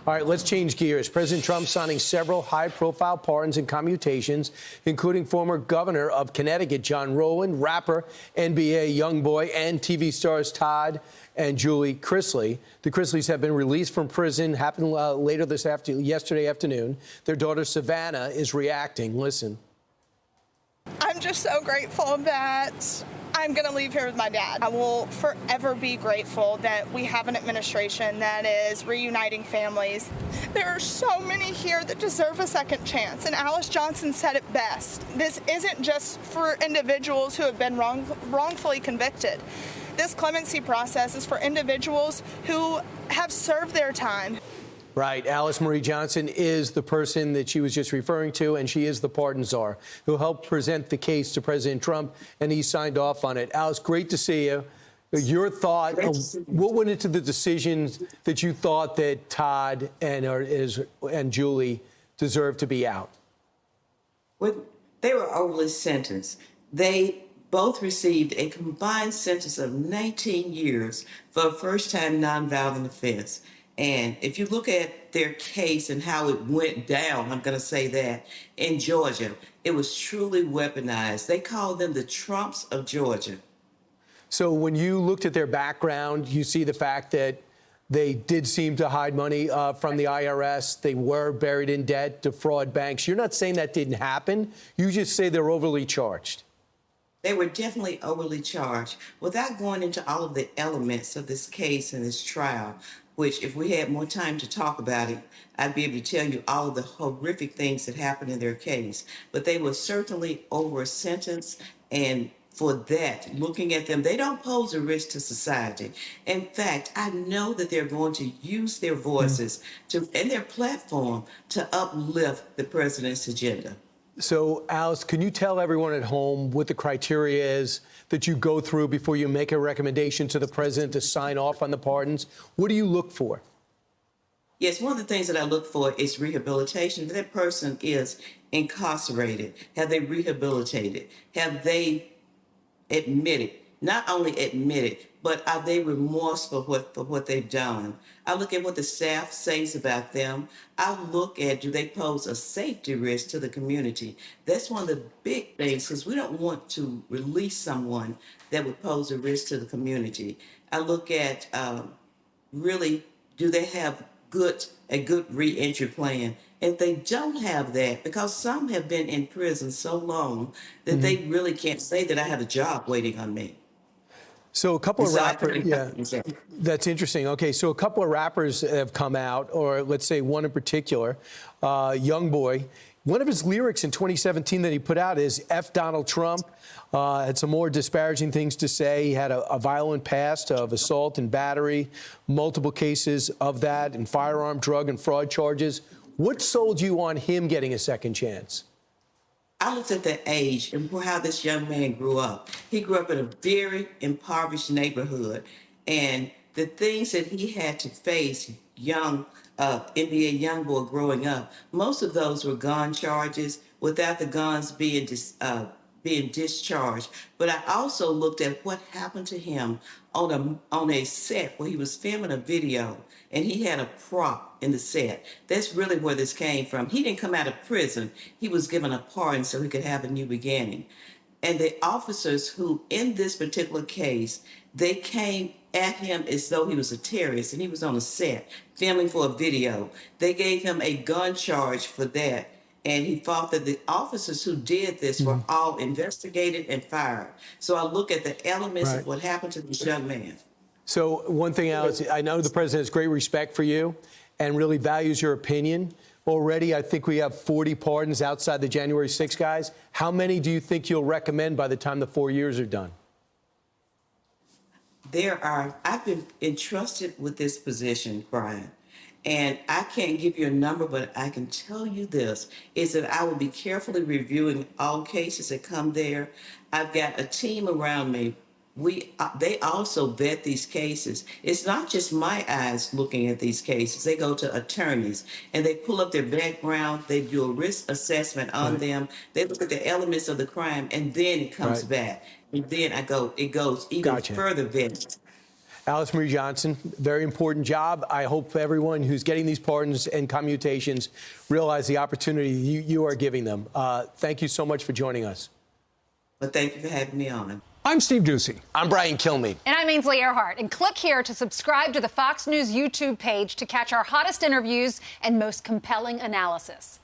All right, let's change gears. President Trump signing several high-profile pardons and commutations, including former governor of Connecticut, John Rowland, rapper, NBA YoungBoy, and TV stars Todd and Julie Chrisley. The Chrisleys have been released from prison, happened later yesterday afternoon. Their daughter, Savannah, is reacting. Listen. I'm just so grateful that I'm going to leave here with my dad. I will forever be grateful that we have an administration that is reuniting families. There are so many here that deserve a second chance, and Alice Johnson said it best. This isn't just for individuals who have been wrongfully convicted. This clemency process is for individuals who have served their time. Right. Alice Marie Johnson is the person that she was just referring to, and she is the pardon czar who helped present the case to President Trump, and he signed off on it. Alice, great to see you. Your thought, what went into the decisions that you thought that Todd and Julie deserved to be out? Well, they were overly sentenced. They both received a combined sentence of 19 years for a first-time nonviolent offense. And if you look at their case and how it went down, I'm going to say that, in Georgia, it was truly weaponized. They called them the Trumps of Georgia. So when you looked at their background, you see the fact that they did seem to hide money from the IRS. They were buried in debt, defraud banks. You're not saying that didn't happen. You just say they're overly charged. They were definitely overly charged. Without going into all of the elements of this case and this trial, which if we had more time to talk about it, I'd be able to tell you all of the horrific things that happened in their case. But they were certainly over sentenced, and for that, looking at them, they don't pose a risk to society. In fact, I know that they're going to use their voices and their platform to uplift the president's agenda. So, Alice, can you tell everyone at home what the criteria is that you go through before you make a recommendation to the president to sign off on the pardons? What do you look for? Yes, one of the things that I look for is rehabilitation. If that person is incarcerated, have they rehabilitated? Have they admitted, not only admitted, but are they remorseful for what they've done? I look at what the staff says about them. I look at, do they pose a safety risk to the community? That's one of the big things, because we don't want to release someone that would pose a risk to the community. I look at really, do they have a good reentry plan? If they don't have that, because some have been in prison so long that they really can't say that I have a job waiting on me. So a couple of rappers, yeah, that's interesting. Okay, so a couple of rappers have come out, or let's say one in particular, YoungBoy. One of his lyrics in 2017 that he put out is F Donald Trump. Had some more disparaging things to say. He had a violent past of assault and battery, multiple cases of that, and firearm, drug, and fraud charges. What sold you on him getting a second chance? I looked at the age and how this young man grew up. He grew up in a very impoverished neighborhood, and the things that he had to face, NBA YoungBoy growing up, most of those were gun charges without the guns being discharged. But I also looked at what happened to him on a set where he was filming a video, and he had a prop in the set. That's really where this came from. He didn't come out of prison. He was given a pardon so he could have a new beginning. And the officers who, in this particular case, they came at him as though he was a terrorist, and he was on a set filming for a video. They gave him a gun charge for that. And he thought that the officers who did this were all investigated and fired. So I look at the elements of what happened to this young man. So one thing, Alex, I know the president has great respect for you and really values your opinion. Already, I think we have 40 pardons outside the January 6 guys. How many do you think you'll recommend by the time the 4 years are done? I've been entrusted with this position, Brian. And I can't give you a number, but I can tell you this, is that I will be carefully reviewing all cases that come there. I've got a team around me. They also vet these cases. It's not just my eyes looking at these cases. They go to attorneys and they pull up their background. They do a risk assessment on them. They look at the elements of the crime, and then it comes back. And then it goes even further vetted. Alice Marie Johnson, very important job. I hope everyone who's getting these pardons and commutations realize the opportunity you are giving them. Thank you so much for joining us. Well, thank you for having me on. I'm Steve Doocy. I'm Brian Kilmeade. And I'm Ainsley Earhart. And click here to subscribe to the Fox News YouTube page to catch our hottest interviews and most compelling analysis.